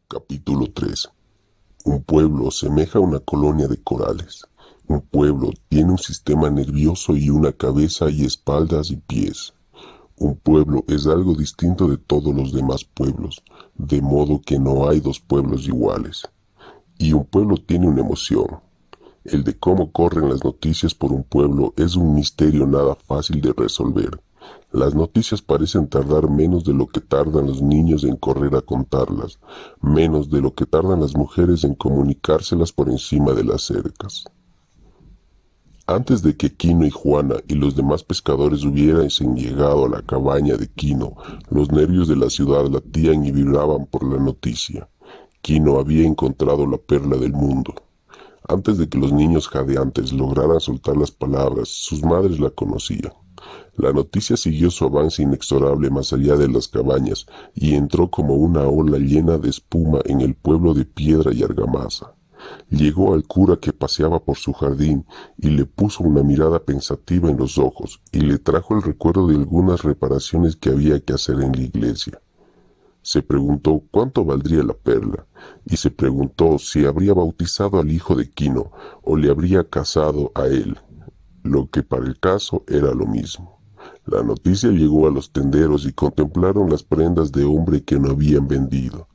Capítulo 3. Un pueblo semeja a una colonia de corales. Un pueblo tiene un sistema nervioso y una cabeza y espaldas y pies. Un pueblo es algo distinto de todos los demás pueblos, de modo que no hay dos pueblos iguales. Y un pueblo tiene una emoción. El de cómo corren las noticias por un pueblo es un misterio nada fácil de resolver. Las noticias parecen tardar menos de lo que tardan los niños en correr a contarlas, menos de lo que tardan las mujeres en comunicárselas por encima de las cercas. Antes de que Quino y Juana y los demás pescadores hubiesen llegado a la cabaña de Quino, los nervios de la ciudad latían y vibraban por la noticia. Quino había encontrado la perla del mundo. Antes de que los niños jadeantes lograran soltar las palabras, sus madres la conocían. La noticia siguió su avance inexorable más allá de las cabañas y entró como una ola llena de espuma en el pueblo de piedra y argamasa. Llegó al cura que paseaba por su jardín y le puso una mirada pensativa en los ojos y le trajo el recuerdo de algunas reparaciones que había que hacer en la iglesia. Se preguntó cuánto valdría la perla y se preguntó si habría bautizado al hijo de Quino o le habría casado a él, lo que para el caso era lo mismo. La noticia llegó a los tenderos y contemplaron las prendas de hombre que no habían vendido.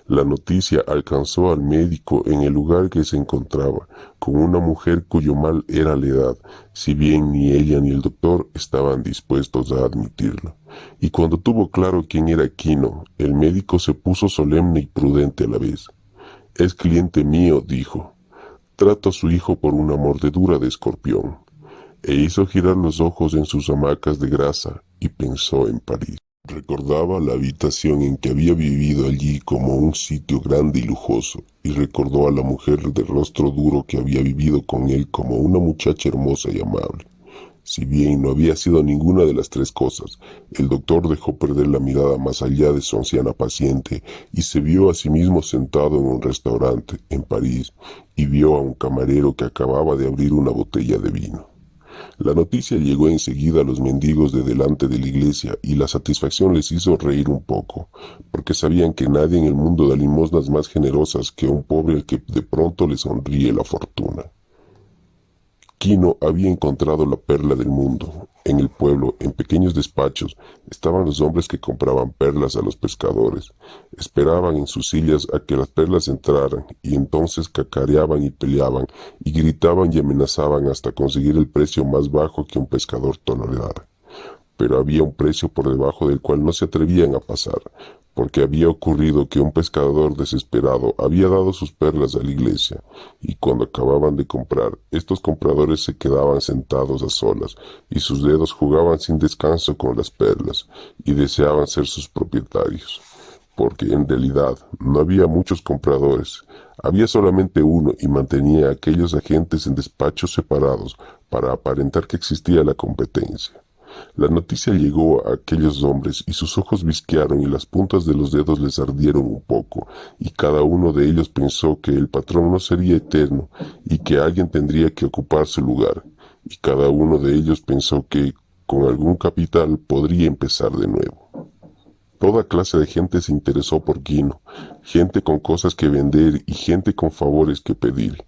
La noticia alcanzó al médico en el lugar que se encontraba, con una mujer cuyo mal era la edad, si bien ni ella ni el doctor estaban dispuestos a admitirlo. Y cuando tuvo claro quién era Quino, el médico se puso solemne y prudente a la vez. «Es cliente mío», dijo. «Trato a su hijo por una mordedura de escorpión». E hizo girar los ojos en sus hamacas de grasa y pensó en París. Recordaba la habitación en que había vivido allí como un sitio grande y lujoso, y recordó a la mujer de rostro duro que había vivido con él como una muchacha hermosa y amable. Si bien no había sido ninguna de las tres cosas, el doctor dejó perder la mirada más allá de su anciana paciente y se vio a sí mismo sentado en un restaurante en París y vio a un camarero que acababa de abrir una botella de vino. La noticia llegó enseguida a los mendigos de delante de la iglesia y la satisfacción les hizo reír un poco, porque sabían que nadie en el mundo da limosnas más generosas que un pobre al que de pronto le sonríe la fortuna. Quino había encontrado la perla del mundo. En el pueblo, en pequeños despachos, estaban los hombres que compraban perlas a los pescadores. Esperaban en sus sillas a que las perlas entraran, y entonces cacareaban y peleaban, y gritaban y amenazaban hasta conseguir el precio más bajo que un pescador tolerara. Pero había un precio por debajo del cual no se atrevían a pasar, porque había ocurrido que un pescador desesperado había dado sus perlas a la iglesia, y cuando acababan de comprar, estos compradores se quedaban sentados a solas, y sus dedos jugaban sin descanso con las perlas, y deseaban ser sus propietarios. Porque en realidad no había muchos compradores, había solamente uno y mantenía a aquellos agentes en despachos separados para aparentar que existía la competencia. La noticia llegó a aquellos hombres y sus ojos visquearon y las puntas de los dedos les ardieron un poco, y cada uno de ellos pensó que el patrón no sería eterno y que alguien tendría que ocupar su lugar, y cada uno de ellos pensó que, con algún capital, podría empezar de nuevo. Toda clase de gente se interesó por Quino, gente con cosas que vender y gente con favores que pedir.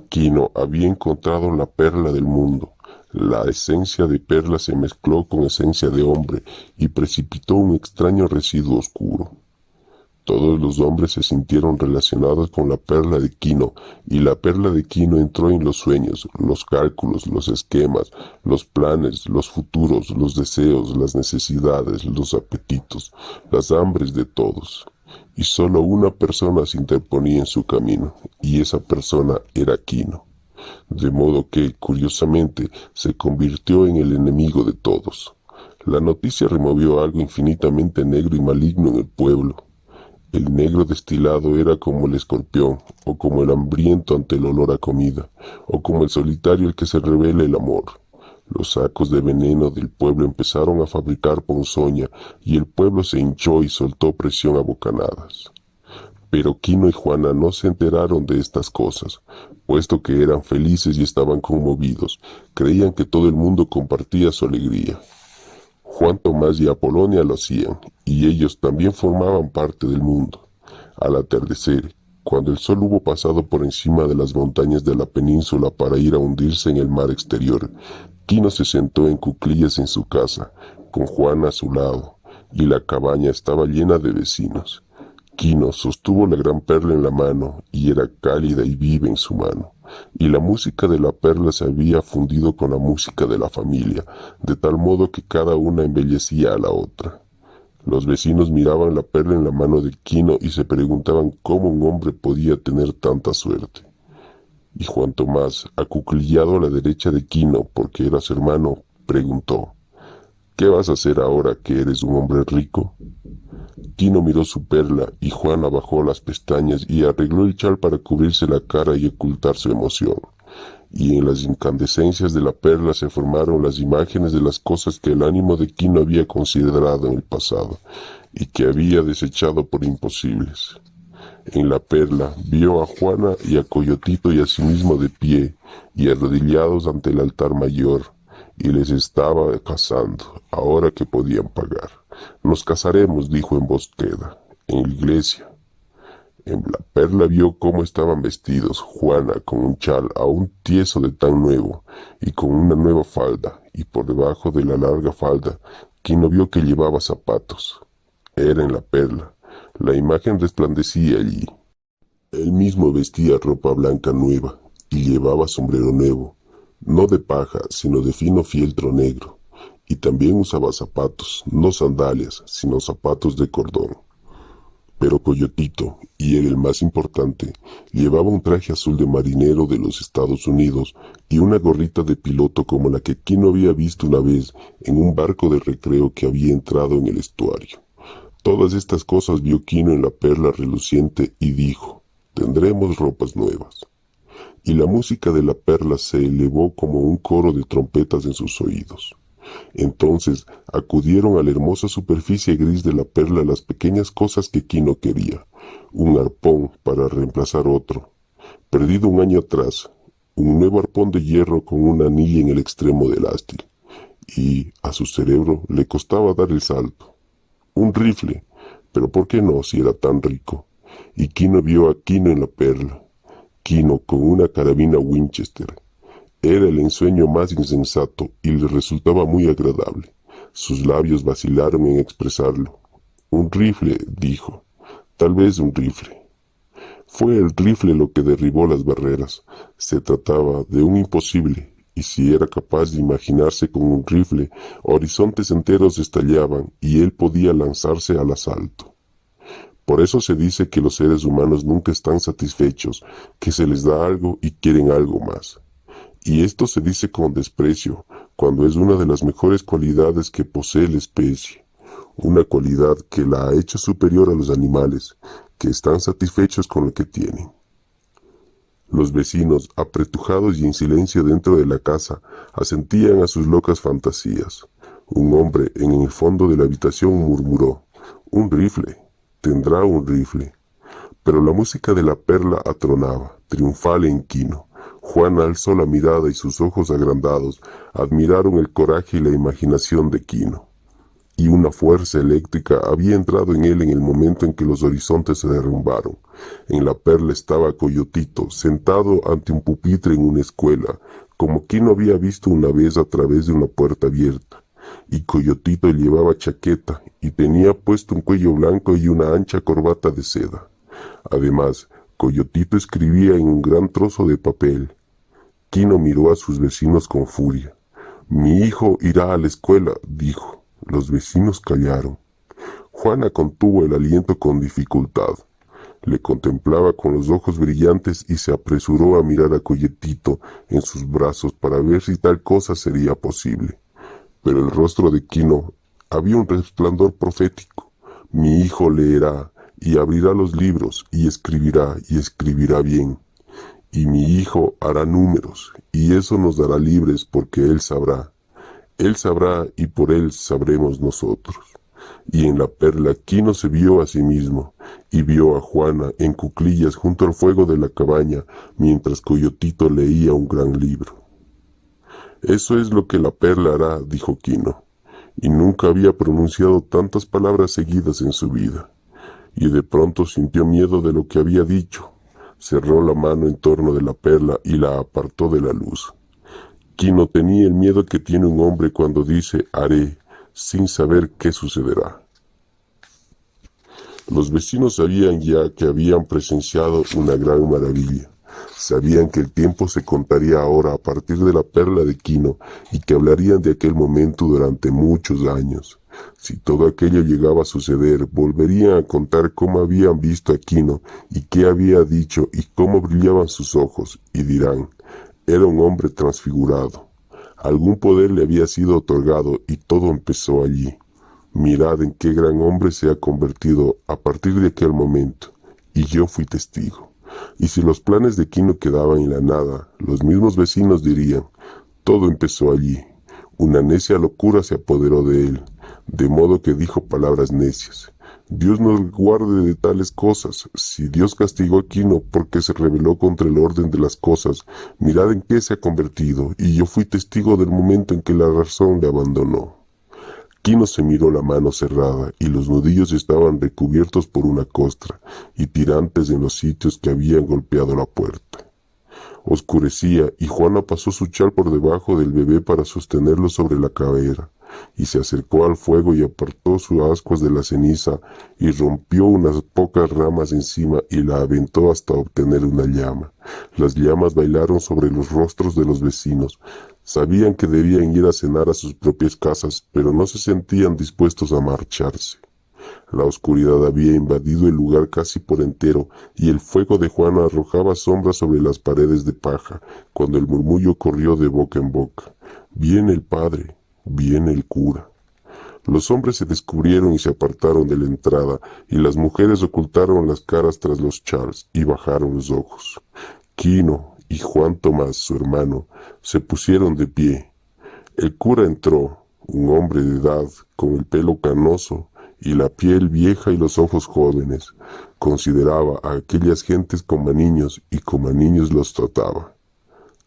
Quino había encontrado la perla del mundo. La esencia de perla se mezcló con esencia de hombre y precipitó un extraño residuo oscuro. Todos los hombres se sintieron relacionados con la perla de Quino, y la perla de Quino entró en los sueños, los cálculos, los esquemas, los planes, los futuros, los deseos, las necesidades, los apetitos, las hambres de todos. Y solo una persona se interponía en su camino, y esa persona era Quino. De modo que, curiosamente, se convirtió en el enemigo de todos. La noticia removió algo infinitamente negro y maligno en el pueblo. El negro destilado era como el escorpión, o como el hambriento ante el olor a comida, o como el solitario al que se revela el amor. Los sacos de veneno del pueblo empezaron a fabricar ponzoña, y el pueblo se hinchó y soltó presión a bocanadas. Pero Quino y Juana no se enteraron de estas cosas, puesto que eran felices y estaban conmovidos. Creían que todo el mundo compartía su alegría. Juan Tomás y Apolonia lo hacían, y ellos también formaban parte del mundo. Al atardecer, cuando el sol hubo pasado por encima de las montañas de la península para ir a hundirse en el mar exterior, Quino se sentó en cuclillas en su casa, con Juana a su lado, y la cabaña estaba llena de vecinos. Quino sostuvo la gran perla en la mano, y era cálida y viva en su mano, y la música de la perla se había fundido con la música de la familia, de tal modo que cada una embellecía a la otra. Los vecinos miraban la perla en la mano de Quino y se preguntaban cómo un hombre podía tener tanta suerte. Y Juan Tomás, acuclillado a la derecha de Quino porque era su hermano, preguntó: ¿Qué vas a hacer ahora que eres un hombre rico? Quino miró su perla y Juana bajó las pestañas y arregló el chal para cubrirse la cara y ocultar su emoción. Y en las incandescencias de la perla se formaron las imágenes de las cosas que el ánimo de Quino había considerado en el pasado y que había desechado por imposibles. En la perla vio a Juana y a Coyotito y a sí mismo de pie y arrodillados ante el altar mayor, y les estaba casando, ahora que podían pagar. Nos casaremos, dijo en voz queda, en la iglesia. En la perla vio cómo estaban vestidos Juana con un chal aún tieso de tan nuevo y con una nueva falda, y por debajo de la larga falda Quino vio que llevaba zapatos. Era en la perla. La imagen resplandecía allí. Él mismo vestía ropa blanca nueva y llevaba sombrero nuevo, no de paja, sino de fino fieltro negro, y también usaba zapatos, no sandalias, sino zapatos de cordón. Pero Coyotito, y él el más importante, llevaba un traje azul de marinero de los Estados Unidos y una gorrita de piloto como la que Quino había visto una vez en un barco de recreo que había entrado en el estuario. Todas estas cosas vio Quino en la perla reluciente y dijo: «Tendremos ropas nuevas». Y la música de la perla se elevó como un coro de trompetas en sus oídos. Entonces acudieron a la hermosa superficie gris de la perla las pequeñas cosas que Quino quería: un arpón para reemplazar otro, perdido un año atrás, un nuevo arpón de hierro con una anilla en el extremo del ástil, y a su cerebro le costaba dar el salto. Un rifle, pero ¿por qué no si era tan rico? Y Quino vio a Quino en la perla, Quino con una carabina Winchester. Era el ensueño más insensato y le resultaba muy agradable. Sus labios vacilaron en expresarlo. Un rifle, dijo. Tal vez un rifle. Fue el rifle lo que derribó las barreras. Se trataba de un imposible, y si era capaz de imaginarse con un rifle, horizontes enteros estallaban y él podía lanzarse al asalto. Por eso se dice que los seres humanos nunca están satisfechos, que se les da algo y quieren algo más. Y esto se dice con desprecio, cuando es una de las mejores cualidades que posee la especie, una cualidad que la ha hecho superior a los animales, que están satisfechos con lo que tienen. Los vecinos, apretujados y en silencio dentro de la casa, asentían a sus locas fantasías. Un hombre en el fondo de la habitación murmuró: «Un rifle, tendrá un rifle». Pero la música de la perla atronaba, triunfal en Quino. Juana alzó la mirada y sus ojos agrandados admiraron el coraje y la imaginación de Quino. Y una fuerza eléctrica había entrado en él en el momento en que los horizontes se derrumbaron. En la perla estaba Coyotito, sentado ante un pupitre en una escuela, como Quino había visto una vez a través de una puerta abierta. Y Coyotito llevaba chaqueta y tenía puesto un cuello blanco y una ancha corbata de seda. Además, Coyotito escribía en un gran trozo de papel. Quino miró a sus vecinos con furia. «Mi hijo irá a la escuela», dijo. Los vecinos callaron. Juana contuvo el aliento con dificultad. Le contemplaba con los ojos brillantes y se apresuró a mirar a Coyotito en sus brazos para ver si tal cosa sería posible. Pero el rostro de Quino había un resplandor profético. «Mi hijo leerá y abrirá los libros y escribirá bien. Y mi hijo hará números, y eso nos dará libres porque él sabrá. Él sabrá y por él sabremos nosotros». Y en la perla Quino se vio a sí mismo, y vio a Juana en cuclillas junto al fuego de la cabaña, mientras Coyotito leía un gran libro. «Eso es lo que la perla hará», dijo Quino, y nunca había pronunciado tantas palabras seguidas en su vida. y de pronto sintió miedo de lo que había dicho. Cerró la mano en torno de la perla y la apartó de la luz. Quino tenía el miedo que tiene un hombre cuando dice haré, sin saber qué sucederá. Los vecinos sabían ya que habían presenciado una gran maravilla. Sabían que el tiempo se contaría ahora a partir de la perla de Quino y que hablarían de aquel momento durante muchos años. Si todo aquello llegaba a suceder, volverían a contar cómo habían visto a Quino y qué había dicho y cómo brillaban sus ojos, y dirán, era un hombre transfigurado. Algún poder le había sido otorgado y todo empezó allí. Mirad en qué gran hombre se ha convertido a partir de aquel momento, y yo fui testigo. Y si los planes de Quino quedaban en la nada, los mismos vecinos dirían, todo empezó allí. Una necia locura se apoderó de él, de modo que dijo palabras necias. Dios nos guarde de tales cosas. Si Dios castigó a Quino porque se rebeló contra el orden de las cosas, mirad en qué se ha convertido, y yo fui testigo del momento en que la razón le abandonó. Quino se miró la mano cerrada, y los nudillos estaban recubiertos por una costra, y tirantes en los sitios que habían golpeado la puerta. Oscurecía, y Juana pasó su chal por debajo del bebé para sostenerlo sobre la cabera, y se acercó al fuego y apartó sus ascuas de la ceniza, y rompió unas pocas ramas encima y la aventó hasta obtener una llama. Las llamas bailaron sobre los rostros de los vecinos. Sabían que debían ir a cenar a sus propias casas, pero no se sentían dispuestos a marcharse. La oscuridad había invadido el lugar casi por entero, y el fuego de Juana arrojaba sombras sobre las paredes de paja, cuando el murmullo corrió de boca en boca. Viene el padre, viene el cura. Los hombres se descubrieron y se apartaron de la entrada, y las mujeres ocultaron las caras tras los chals y bajaron los ojos. Quino y Juan Tomás, su hermano, se pusieron de pie. El cura entró, un hombre de edad, con el pelo canoso y la piel vieja y los ojos jóvenes. Consideraba a aquellas gentes como a niños y como a niños los trataba.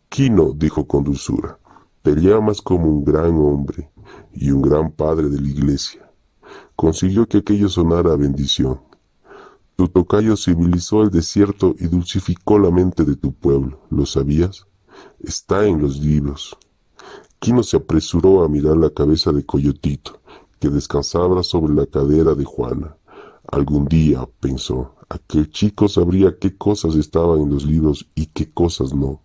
Quino, dijo con dulzura, te llamas como un gran hombre y un gran padre de la iglesia. Consiguió que aquello sonara a bendición. Tu tocayo civilizó el desierto y dulcificó la mente de tu pueblo, ¿lo sabías? Está en los libros. Quino se apresuró a mirar la cabeza de Coyotito, que descansaba sobre la cadera de Juana. Algún día, pensó, aquel chico sabría qué cosas estaban en los libros y qué cosas no.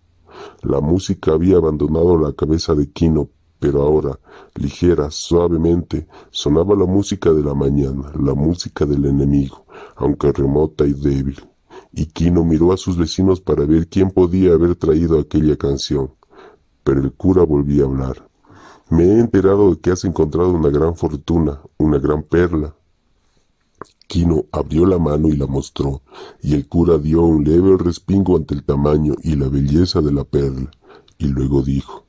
La música había abandonado la cabeza de Quino, pero ahora, ligera, suavemente, sonaba la música de la mañana, la música del enemigo, aunque remota y débil. Y Quino miró a sus vecinos para ver quién podía haber traído aquella canción. Pero el cura volvía a hablar. Me he enterado de que has encontrado una gran fortuna, una gran perla. Quino abrió la mano y la mostró, y el cura dio un leve respingo ante el tamaño y la belleza de la perla, y luego dijo,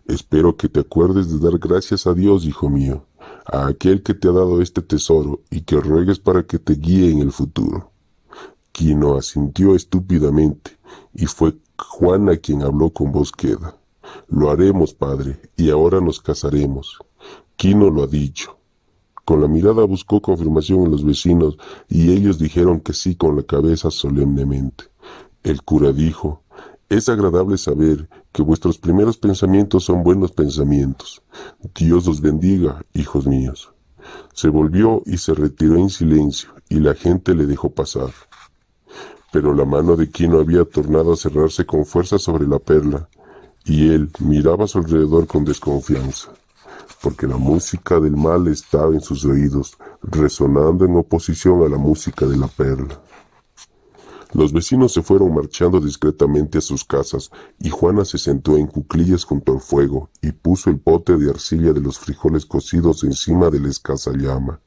espero que te acuerdes de dar gracias a Dios, hijo mío, a aquel que te ha dado este tesoro, y que ruegues para que te guíe en el futuro. Quino asintió estúpidamente, y fue Juana quien habló con voz queda. Lo haremos, padre, y ahora nos casaremos. Quino lo ha dicho. Con la mirada buscó confirmación en los vecinos, y ellos dijeron que sí con la cabeza solemnemente. El cura dijo, es agradable saber que vuestros primeros pensamientos son buenos pensamientos. Dios os bendiga, hijos míos. Se volvió y se retiró en silencio, y la gente le dejó pasar. Pero la mano de Quino había tornado a cerrarse con fuerza sobre la perla, y él miraba a su alrededor con desconfianza, porque la música del mal estaba en sus oídos, resonando en oposición a la música de la perla. Los vecinos se fueron marchando discretamente a sus casas, y Juana se sentó en cuclillas junto al fuego, y puso el pote de arcilla de los frijoles cocidos encima de la escasa llama.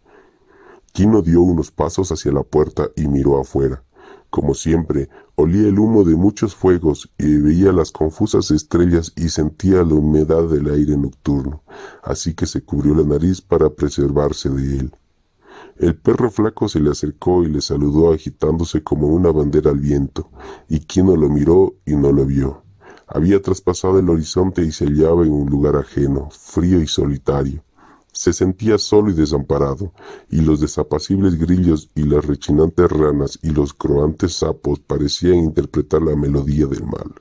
Quino dio unos pasos hacia la puerta y miró afuera. Como siempre, olía el humo de muchos fuegos y veía las confusas estrellas y sentía la humedad del aire nocturno, así que se cubrió la nariz para preservarse de él. El perro flaco se le acercó y le saludó agitándose como una bandera al viento, y Quino lo miró y no lo vio. Había traspasado el horizonte y se hallaba en un lugar ajeno, frío y solitario. Se sentía solo y desamparado, y los desapacibles grillos y las rechinantes ranas y los croantes sapos parecían interpretar la melodía del mal.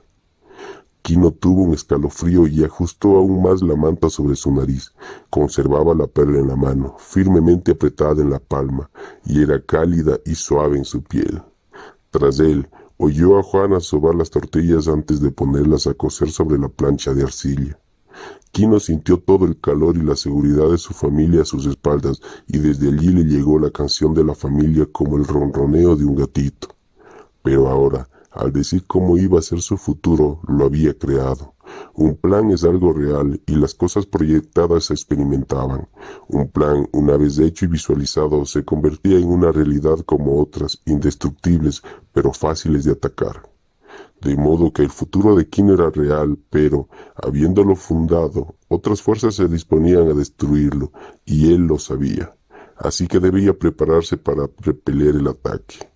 Quino tuvo un escalofrío y ajustó aún más la manta sobre su nariz. Conservaba la perla en la mano, firmemente apretada en la palma, y era cálida y suave en su piel. Tras él, oyó a Juana sobar las tortillas antes de ponerlas a cocer sobre la plancha de arcilla. Quino sintió todo el calor y la seguridad de su familia a sus espaldas, y desde allí le llegó la canción de la familia como el ronroneo de un gatito. Pero ahora, al decir cómo iba a ser su futuro, lo había creado. Un plan es algo real y las cosas proyectadas se experimentaban. Un plan, una vez hecho y visualizado, se convertía en una realidad como otras, indestructibles, pero fáciles de atacar. De modo que el futuro de Quino era real, pero, habiéndolo fundado, otras fuerzas se disponían a destruirlo, y él lo sabía. Así que debía prepararse para repeler el ataque.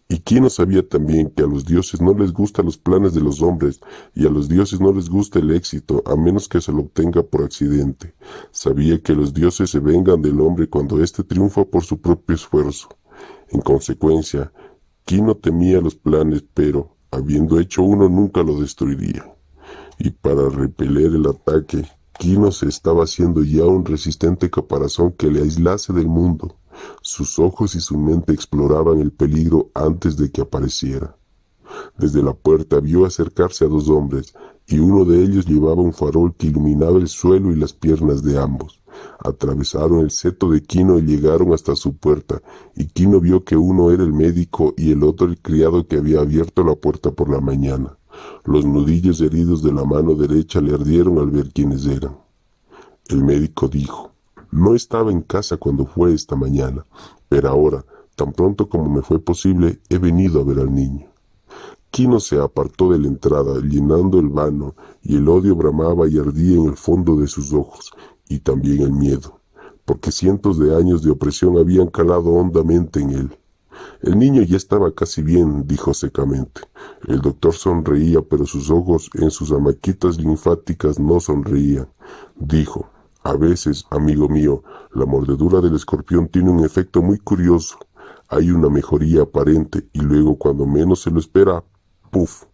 Y Quino sabía también que a los dioses no les gustan los planes de los hombres, y a los dioses no les gusta el éxito, a menos que se lo obtenga por accidente. Sabía que los dioses se vengan del hombre cuando éste triunfa por su propio esfuerzo. En consecuencia, Quino temía los planes, pero, habiendo hecho uno, nunca lo destruiría. Y para repeler el ataque, Quino se estaba haciendo ya un resistente caparazón que le aislase del mundo. Sus ojos y su mente exploraban el peligro antes de que apareciera. Desde la puerta vio acercarse a dos hombres, y uno de ellos llevaba un farol que iluminaba el suelo y las piernas de ambos. Atravesaron el seto de Quino y llegaron hasta su puerta, y Quino vio que uno era el médico y el otro el criado que había abierto la puerta por la mañana. Los nudillos heridos de la mano derecha le ardieron al ver quiénes eran. El médico dijo: «No estaba en casa cuando fue esta mañana, pero ahora, tan pronto como me fue posible, he venido a ver al niño». Quino se apartó de la entrada, llenando el vano, y el odio bramaba y ardía en el fondo de sus ojos, y también el miedo, porque cientos de años de opresión habían calado hondamente en él. «El niño ya estaba casi bien», dijo secamente. El doctor sonreía, pero sus ojos en sus amaquitas linfáticas no sonreían. Dijo: «A veces, amigo mío, la mordedura del escorpión tiene un efecto muy curioso. Hay una mejoría aparente y luego, cuando menos se lo espera, ¡puf!».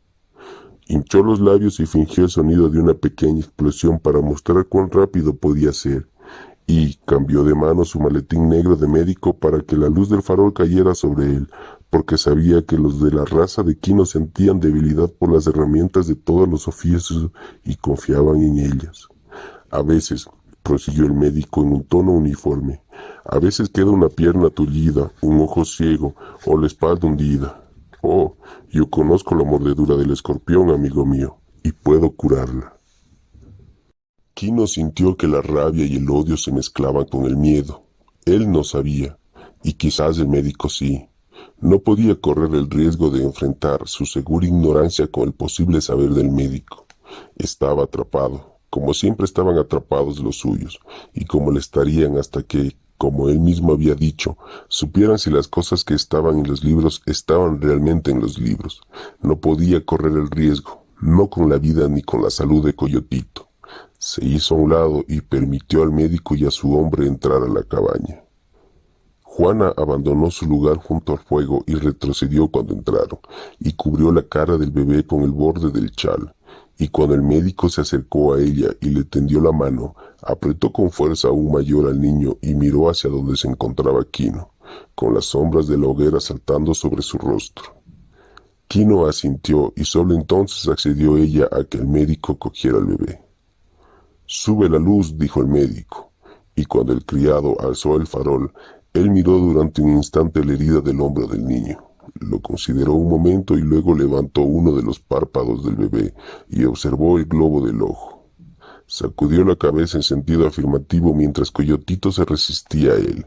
Hinchó los labios y fingió el sonido de una pequeña explosión para mostrar cuán rápido podía ser, y cambió de mano su maletín negro de médico para que la luz del farol cayera sobre él, porque sabía que los de la raza de Quino sentían debilidad por las herramientas de todos los oficios y confiaban en ellas. «A veces», prosiguió el médico en un tono uniforme, «a veces queda una pierna tullida, un ojo ciego o la espalda hundida. Oh, yo conozco la mordedura del escorpión, amigo mío, y puedo curarla». Quino sintió que la rabia y el odio se mezclaban con el miedo. Él no sabía, y quizás el médico sí. No podía correr el riesgo de enfrentar su segura ignorancia con el posible saber del médico. Estaba atrapado, como siempre estaban atrapados los suyos, y como le estarían hasta que, como él mismo había dicho, supieran si las cosas que estaban en los libros estaban realmente en los libros. No podía correr el riesgo, no con la vida ni con la salud de Coyotito. Se hizo a un lado y permitió al médico y a su hombre entrar a la cabaña. Juana abandonó su lugar junto al fuego y retrocedió cuando entraron, y cubrió la cara del bebé con el borde del chal. Y cuando el médico se acercó a ella y le tendió la mano, apretó con fuerza aún mayor al niño y miró hacia donde se encontraba Quino, con las sombras de la hoguera saltando sobre su rostro. Quino asintió y solo entonces accedió ella a que el médico cogiera al bebé. «Sube la luz», dijo el médico, y cuando el criado alzó el farol, él miró durante un instante la herida del hombro del niño. Lo consideró un momento y luego levantó uno de los párpados del bebé y observó el globo del ojo. Sacudió la cabeza en sentido afirmativo mientras Coyotito se resistía a él.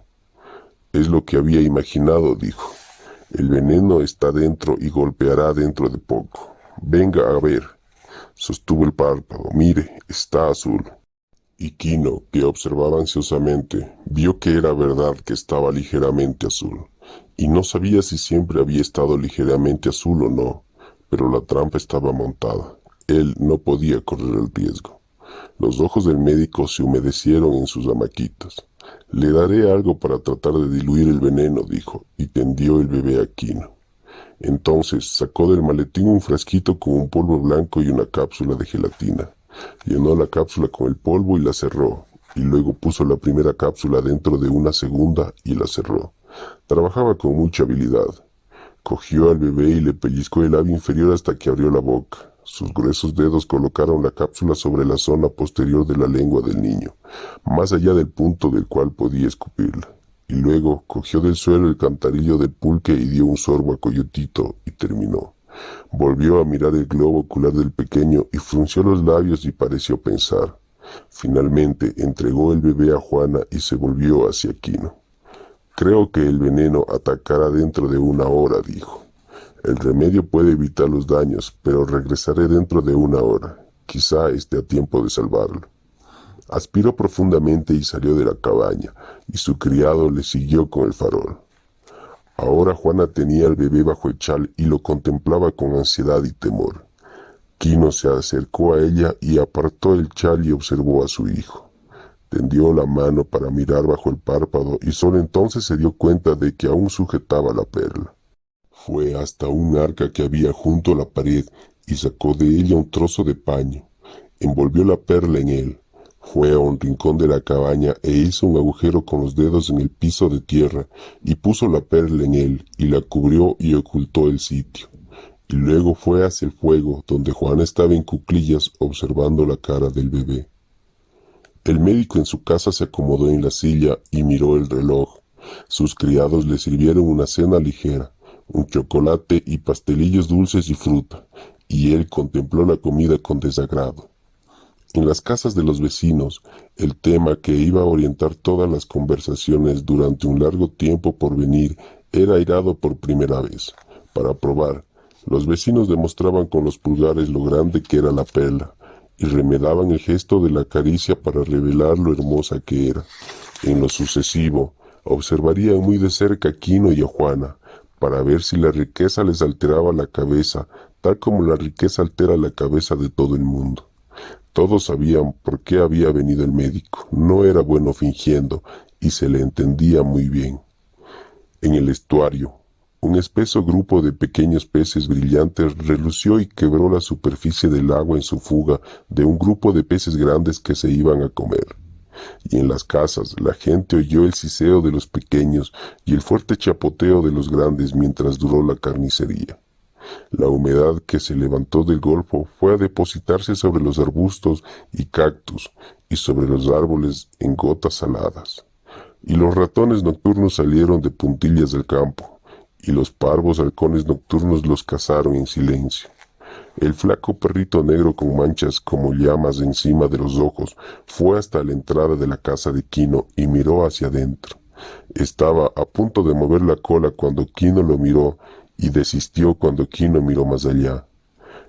«Es lo que había imaginado», dijo. «El veneno está dentro y golpeará dentro de poco. Venga a ver». Sostuvo el párpado. «Mire, está azul». Y Quino, que observaba ansiosamente, vio que era verdad que estaba ligeramente azul, y no sabía si siempre había estado ligeramente azul o no, pero la trampa estaba montada. Él no podía correr el riesgo. Los ojos del médico se humedecieron en sus hamaquitas. Le daré algo para tratar de diluir el veneno, dijo, y tendió el bebé a Quino. Entonces sacó del maletín un frasquito con un polvo blanco y una cápsula de gelatina. Llenó la cápsula con el polvo y la cerró, y luego puso la primera cápsula dentro de una segunda y la cerró. Trabajaba con mucha habilidad. Cogió al bebé y le pellizcó el labio inferior hasta que abrió la boca. Sus gruesos dedos colocaron la cápsula sobre la zona posterior de la lengua del niño, más allá del punto del cual podía escupirla. Y luego cogió del suelo el cantarillo del pulque y dio un sorbo a Coyotito y terminó. Volvió a mirar el globo ocular del pequeño y frunció los labios y pareció pensar. Finalmente entregó el bebé a Juana y se volvió hacia Quino. Creo que el veneno atacará dentro de 1 hora, dijo. El remedio puede evitar los daños, pero regresaré dentro de 1 hora. Quizá esté a tiempo de salvarlo. Aspiró profundamente y salió de la cabaña, y su criado le siguió con el farol. Ahora Juana tenía al bebé bajo el chal y lo contemplaba con ansiedad y temor. Quino se acercó a ella y apartó el chal y observó a su hijo. Tendió la mano para mirar bajo el párpado y solo entonces se dio cuenta de que aún sujetaba la perla. Fue hasta un arca que había junto a la pared y sacó de ella un trozo de paño. Envolvió la perla en él. Fue a un rincón de la cabaña e hizo un agujero con los dedos en el piso de tierra y puso la perla en él y la cubrió y ocultó el sitio. Y luego fue hacia el fuego donde Juana estaba en cuclillas observando la cara del bebé. El médico en su casa se acomodó en la silla y miró el reloj. Sus criados le sirvieron una cena ligera, un chocolate y pastelillos dulces y fruta, y él contempló la comida con desagrado. En las casas de los vecinos, el tema que iba a orientar todas las conversaciones durante un largo tiempo por venir era airado por primera vez. Para probar, los vecinos demostraban con los pulgares lo grande que era la perla, y remedaban el gesto de la caricia para revelar lo hermosa que era. En lo sucesivo, observarían muy de cerca a Quino y a Juana, para ver si la riqueza les alteraba la cabeza, tal como la riqueza altera la cabeza de todo el mundo. Todos sabían por qué había venido el médico, no era bueno fingiendo, y se le entendía muy bien. En el estuario, un espeso grupo de pequeños peces brillantes relució y quebró la superficie del agua en su fuga de un grupo de peces grandes que se iban a comer. Y en las casas la gente oyó el siseo de los pequeños y el fuerte chapoteo de los grandes mientras duró la carnicería. La humedad que se levantó del golfo fue a depositarse sobre los arbustos y cactus y sobre los árboles en gotas saladas. Y los ratones nocturnos salieron de puntillas del campo, y los parvos halcones nocturnos los cazaron en silencio. El flaco perrito negro con manchas como llamas encima de los ojos fue hasta la entrada de la casa de Quino y miró hacia adentro. Estaba a punto de mover la cola cuando Quino lo miró y desistió cuando Quino miró más allá.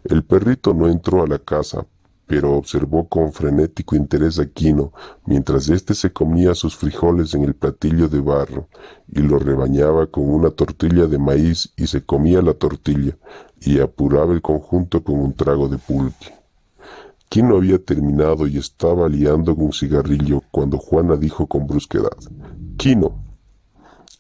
El perrito no entró a la casa, pero observó con frenético interés a Quino mientras éste se comía sus frijoles en el platillo de barro y lo rebañaba con una tortilla de maíz y se comía la tortilla y apuraba el conjunto con un trago de pulque. Quino había terminado y estaba liando un cigarrillo cuando Juana dijo con brusquedad: «¡Quino!».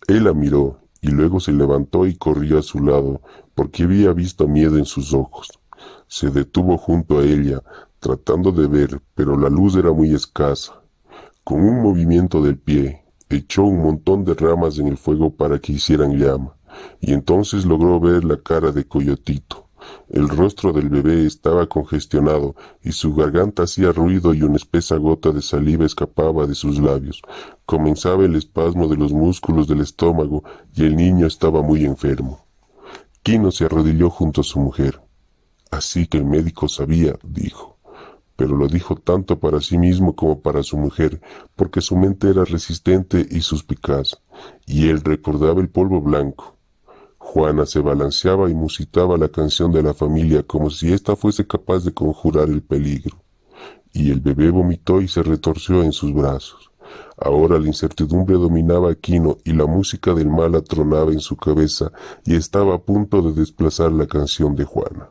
Él la miró y luego se levantó y corrió a su lado porque había visto miedo en sus ojos. Se detuvo junto a ella, tratando de ver, pero la luz era muy escasa. Con un movimiento del pie, echó un montón de ramas en el fuego para que hicieran llama, y entonces logró ver la cara de Coyotito. El rostro del bebé estaba congestionado y su garganta hacía ruido y una espesa gota de saliva escapaba de sus labios. Comenzaba el espasmo de los músculos del estómago y el niño estaba muy enfermo. Quino se arrodilló junto a su mujer. «Así que el médico sabía», dijo, pero lo dijo tanto para sí mismo como para su mujer, porque su mente era resistente y suspicaz, y él recordaba el polvo blanco. Juana se balanceaba y musitaba la canción de la familia como si ésta fuese capaz de conjurar el peligro. Y el bebé vomitó y se retorció en sus brazos. Ahora la incertidumbre dominaba a Quino y la música del mal atronaba en su cabeza y estaba a punto de desplazar la canción de Juana.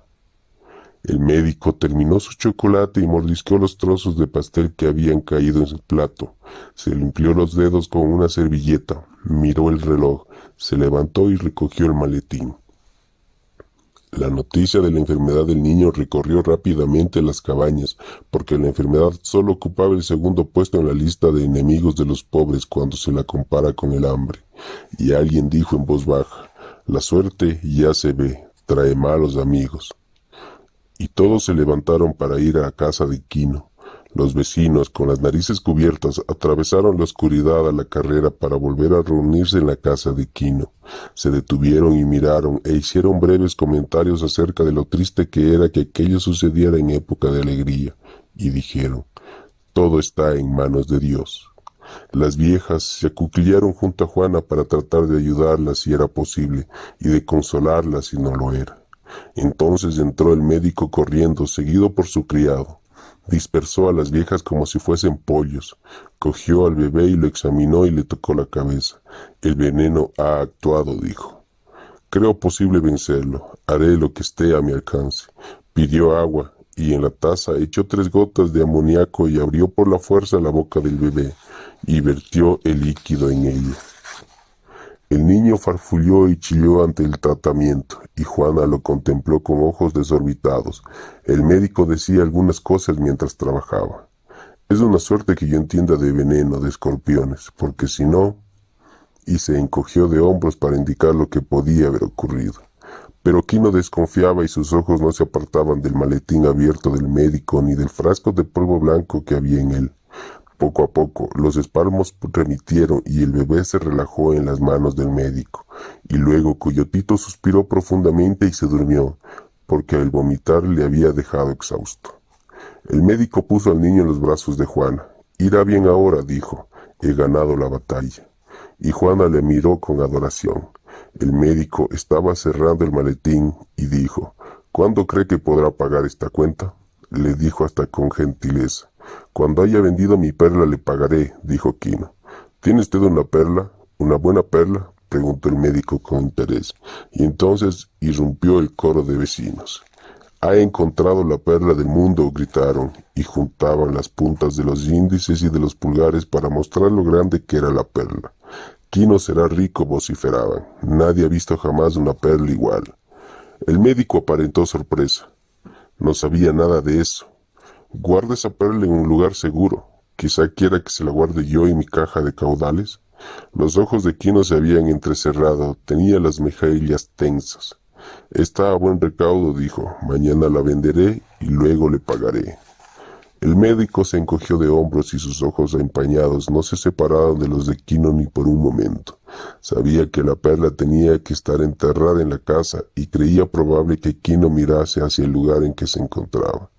El médico terminó su chocolate y mordisqueó los trozos de pastel que habían caído en su plato. Se limpió los dedos con una servilleta, miró el reloj, se levantó y recogió el maletín. La noticia de la enfermedad del niño recorrió rápidamente las cabañas, porque la enfermedad solo ocupaba el segundo puesto en la lista de enemigos de los pobres cuando se la compara con el hambre. Y alguien dijo en voz baja: «La suerte ya se ve, trae malos amigos». Y todos se levantaron para ir a la casa de Quino. Los vecinos, con las narices cubiertas, atravesaron la oscuridad a la carrera para volver a reunirse en la casa de Quino. Se detuvieron y miraron e hicieron breves comentarios acerca de lo triste que era que aquello sucediera en época de alegría, y dijeron: «Todo está en manos de Dios». Las viejas se acuclillaron junto a Juana para tratar de ayudarla si era posible, y de consolarla si no lo era. Entonces entró el médico corriendo, seguido por su criado. Dispersó a las viejas como si fuesen pollos. Cogió al bebé y lo examinó y le tocó la cabeza. «El veneno ha actuado», dijo. «Creo posible vencerlo. Haré lo que esté a mi alcance». Pidió agua y en la taza echó 3 gotas de amoníaco y abrió por la fuerza la boca del bebé y vertió el líquido en ella. El niño farfulló y chilló ante el tratamiento, y Juana lo contempló con ojos desorbitados. El médico decía algunas cosas mientras trabajaba. «Es una suerte que yo entienda de veneno, de escorpiones, porque si no...» Y se encogió de hombros para indicar lo que podía haber ocurrido. Pero Quino desconfiaba y sus ojos no se apartaban del maletín abierto del médico ni del frasco de polvo blanco que había en él. Poco a poco, los espasmos remitieron y el bebé se relajó en las manos del médico. Y luego Coyotito suspiró profundamente y se durmió, porque al vomitar le había dejado exhausto. El médico puso al niño en los brazos de Juana. «Irá bien ahora», dijo. «He ganado la batalla». Y Juana le miró con adoración. El médico estaba cerrando el maletín y dijo: «¿Cuándo cree que podrá pagar esta cuenta?». Le dijo hasta con gentileza. «Cuando haya vendido mi perla le pagaré», dijo Quino. «¿Tiene usted una perla? ¿Una buena perla?», preguntó el médico con interés. Y entonces irrumpió el coro de vecinos. «Ha encontrado la perla del mundo», gritaron, y juntaban las puntas de los índices y de los pulgares para mostrar lo grande que era la perla. «Quino será rico», vociferaban. «Nadie ha visto jamás una perla igual». El médico aparentó sorpresa. «No sabía nada de eso». «Guarda esa perla en un lugar seguro. Quizá quiera que se la guarde yo en mi caja de caudales». Los ojos de Quino se habían entrecerrado, tenía las mejillas tensas. «Está a buen recaudo», dijo. «Mañana la venderé y luego le pagaré». El médico se encogió de hombros y sus ojos empañados no se separaron de los de Quino ni por un momento. Sabía que la perla tenía que estar enterrada en la casa y creía probable que Quino mirase hacia el lugar en que se encontraba.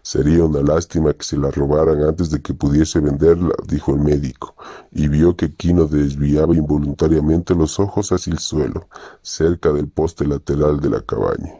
«Sería una lástima que se la robaran antes de que pudiese venderla», dijo el médico, y vio que Quino desviaba involuntariamente los ojos hacia el suelo, cerca del poste lateral de la cabaña.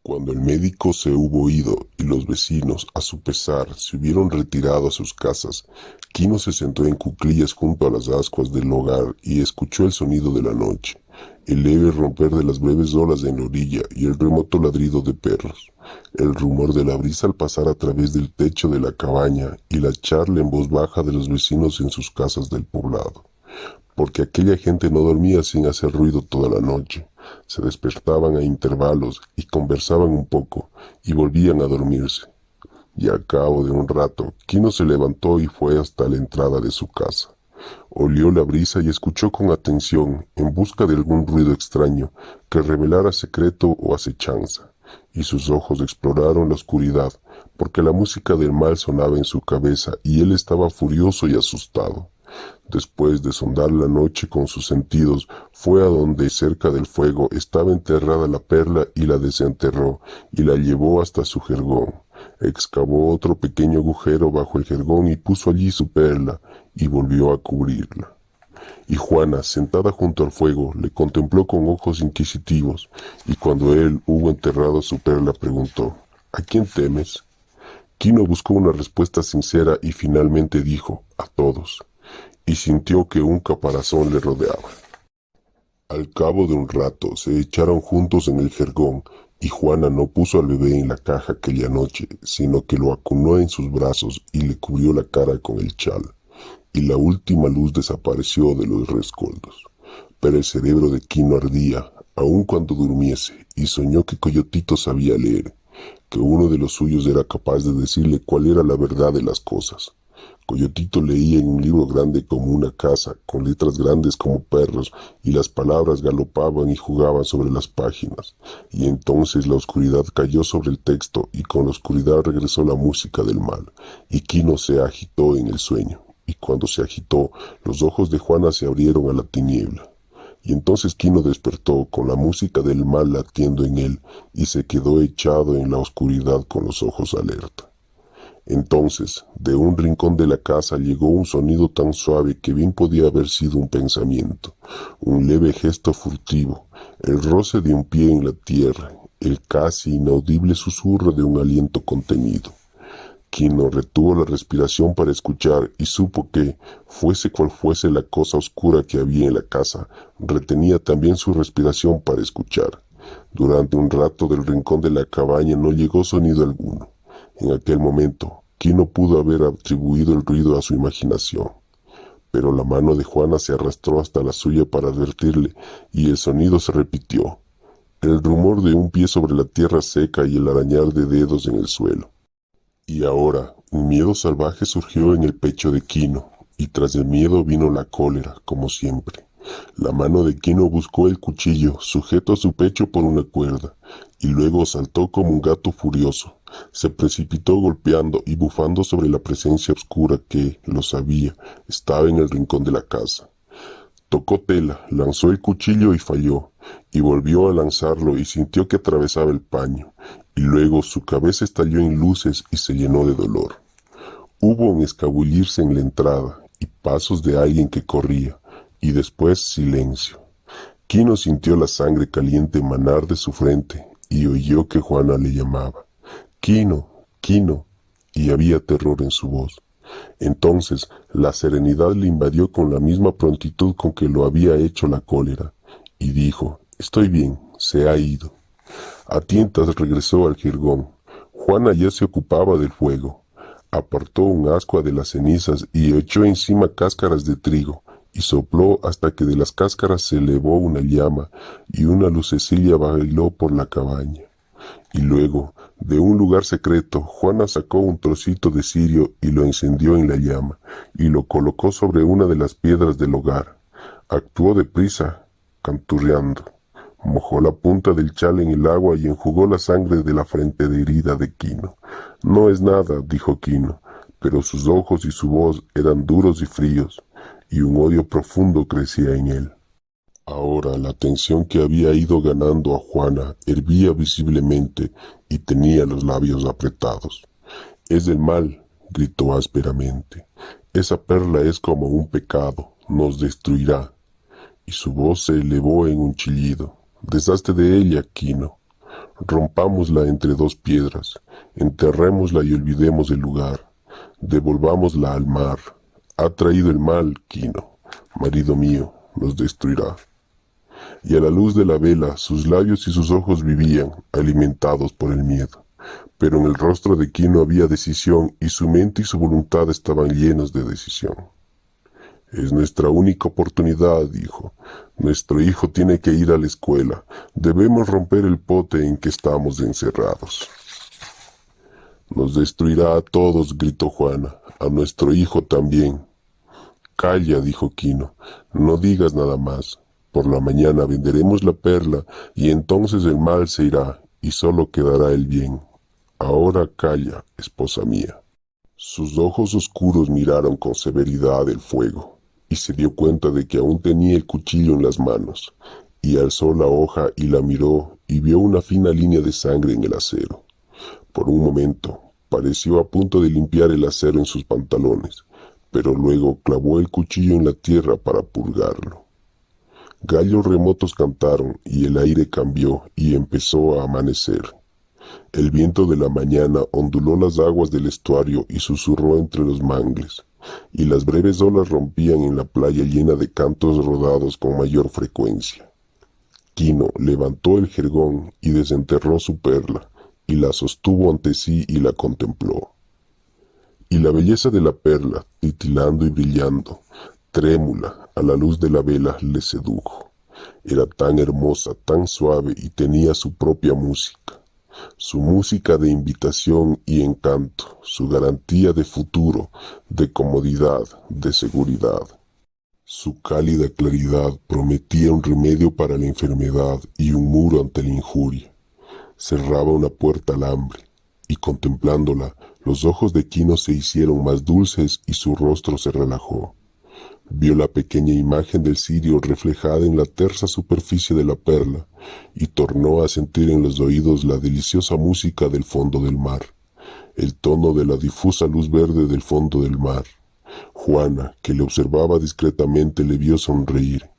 Cuando el médico se hubo ido y los vecinos, a su pesar, se hubieron retirado a sus casas, Quino se sentó en cuclillas junto a las ascuas del hogar y escuchó el sonido de la noche, el leve romper de las breves olas en la orilla y el remoto ladrido de perros, el rumor de la brisa al pasar a través del techo de la cabaña y la charla en voz baja de los vecinos en sus casas del poblado. Porque aquella gente no dormía sin hacer ruido toda la noche. Se despertaban a intervalos y conversaban un poco y volvían a dormirse. Y al cabo de un rato, Quino se levantó y fue hasta la entrada de su casa. Olió la brisa y escuchó con atención, en busca de algún ruido extraño que revelara secreto o acechanza, y sus ojos exploraron la oscuridad, porque la música del mal sonaba en su cabeza y él estaba furioso y asustado. Después de sondar la noche con sus sentidos, fue a donde cerca del fuego estaba enterrada la perla y la desenterró y la llevó hasta su jergón. Excavó otro pequeño agujero bajo el jergón y puso allí su perla y volvió a cubrirla. Y Juana, sentada junto al fuego, le contempló con ojos inquisitivos, y cuando él hubo enterrado su perla preguntó: «¿A quién temes?». Quino buscó una respuesta sincera y finalmente dijo: «A todos», y sintió que un caparazón le rodeaba. Al cabo de un rato se echaron juntos en el jergón, y Juana no puso al bebé en la caja aquella noche, sino que lo acunó en sus brazos y le cubrió la cara con el chal, y la última luz desapareció de los rescoldos. Pero el cerebro de Quino ardía, aun cuando durmiese, y soñó que Coyotito sabía leer, que uno de los suyos era capaz de decirle cuál era la verdad de las cosas. Coyotito leía en un libro grande como una casa, con letras grandes como perros, y las palabras galopaban y jugaban sobre las páginas. Y entonces la oscuridad cayó sobre el texto, y con la oscuridad regresó la música del mal, y Quino se agitó en el sueño. Y cuando se agitó, los ojos de Juana se abrieron a la tiniebla. Y entonces Quino despertó con la música del mal latiendo en él, y se quedó echado en la oscuridad con los ojos alerta. Entonces, de un rincón de la casa llegó un sonido tan suave que bien podía haber sido un pensamiento, un leve gesto furtivo, el roce de un pie en la tierra, el casi inaudible susurro de un aliento contenido. Quino retuvo la respiración para escuchar y supo que, fuese cual fuese la cosa oscura que había en la casa, retenía también su respiración para escuchar. Durante un rato del rincón de la cabaña no llegó sonido alguno. En aquel momento, Quino pudo haber atribuido el ruido a su imaginación. Pero la mano de Juana se arrastró hasta la suya para advertirle, y el sonido se repitió. El rumor de un pie sobre la tierra seca y el arañar de dedos en el suelo. Y ahora, un miedo salvaje surgió en el pecho de Quino, y tras el miedo vino la cólera, como siempre. La mano de Quino buscó el cuchillo, sujeto a su pecho por una cuerda, y luego saltó como un gato furioso. Se precipitó golpeando y bufando sobre la presencia oscura que, lo sabía, estaba en el rincón de la casa. Tocó tela, lanzó el cuchillo y falló, y volvió a lanzarlo y sintió que atravesaba el paño, y luego su cabeza estalló en luces y se llenó de dolor. Hubo un escabullirse en la entrada, y pasos de alguien que corría, y después silencio. Quino sintió la sangre caliente emanar de su frente, y oyó que Juana le llamaba. Quino, Quino, y había terror en su voz. Entonces la serenidad le invadió con la misma prontitud con que lo había hecho la cólera, y dijo: «Estoy bien, se ha ido». A tientas regresó al jirgón. Juana ya se ocupaba del fuego. Apartó un ascua de las cenizas y echó encima cáscaras de trigo, y sopló hasta que de las cáscaras se elevó una llama, y una lucecilla bailó por la cabaña. Y luego, de un lugar secreto, Juana sacó un trocito de cirio y lo encendió en la llama, y lo colocó sobre una de las piedras del hogar. Actuó deprisa, canturreando. Mojó la punta del chal en el agua y enjugó la sangre de la frente de herida de Quino. «No es nada», dijo Quino, pero sus ojos y su voz eran duros y fríos, y un odio profundo crecía en él. Ahora la tensión que había ido ganando a Juana hervía visiblemente y tenía los labios apretados. «Es del mal», gritó ásperamente. «Esa perla es como un pecado, nos destruirá». Y su voz se elevó en un chillido. «Deshazte de ella, Quino. Rompámosla entre dos piedras, enterrémosla y olvidemos el lugar. Devolvámosla al mar. Ha traído el mal, Quino. Marido mío, nos destruirá». Y a la luz de la vela, sus labios y sus ojos vivían, alimentados por el miedo. Pero en el rostro de Quino había decisión, y su mente y su voluntad estaban llenos de decisión. «Es nuestra única oportunidad», dijo. «Nuestro hijo tiene que ir a la escuela. Debemos romper el pote en que estamos encerrados». «Nos destruirá a todos», gritó Juana. «A nuestro hijo también». «Calla», dijo Quino. «No digas nada más. Por la mañana venderemos la perla, y entonces el mal se irá, y solo quedará el bien. Ahora calla, esposa mía». Sus ojos oscuros miraron con severidad el fuego, y se dio cuenta de que aún tenía el cuchillo en las manos, y alzó la hoja y la miró, y vio una fina línea de sangre en el acero. Por un momento, pareció a punto de limpiar el acero en sus pantalones, pero luego clavó el cuchillo en la tierra para purgarlo. Gallos remotos cantaron, y el aire cambió, y empezó a amanecer. El viento de la mañana onduló las aguas del estuario y susurró entre los mangles, y las breves olas rompían en la playa llena de cantos rodados con mayor frecuencia. Quino levantó el jergón y desenterró su perla, y la sostuvo ante sí y la contempló. Y la belleza de la perla, titilando y brillando, trémula a la luz de la vela, le sedujo. Era tan hermosa, tan suave, y tenía su propia música. Su música de invitación y encanto, su garantía de futuro, de comodidad, de seguridad. Su cálida claridad prometía un remedio para la enfermedad y un muro ante la injuria. Cerraba una puerta al hambre, y contemplándola, los ojos de Quino se hicieron más dulces y su rostro se relajó. Vio la pequeña imagen del cirio reflejada en la tersa superficie de la perla, y tornó a sentir en los oídos la deliciosa música del fondo del mar, el tono de la difusa luz verde del fondo del mar. Juana, que le observaba discretamente, le vio sonreír,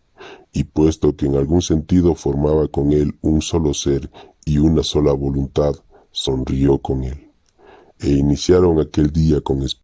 y puesto que en algún sentido formaba con él un solo ser y una sola voluntad, sonrió con él, e iniciaron aquel día con esperanza.